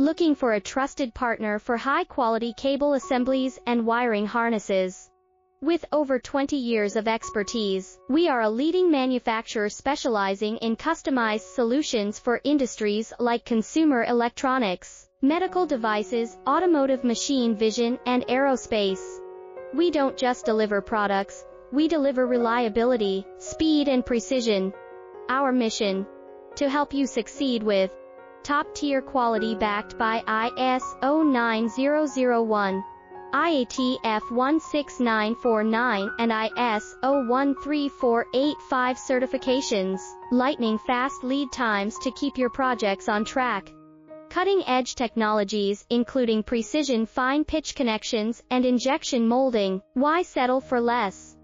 Looking for a trusted partner for high-quality cable assemblies and wiring harnesses? With over 20 years of expertise, we are a leading manufacturer specializing in customized solutions for industries like consumer electronics, medical devices, automotive machine vision, and aerospace. We don't just deliver products, we deliver reliability, speed, and precision. Our mission: to help you succeed with top-tier quality backed by ISO 9001, IATF 16949, and ISO 13485 certifications, lightning-fast lead times to keep your projects on track. Cutting-edge technologies including precision fine-pitch connections and injection molding. Why settle for less?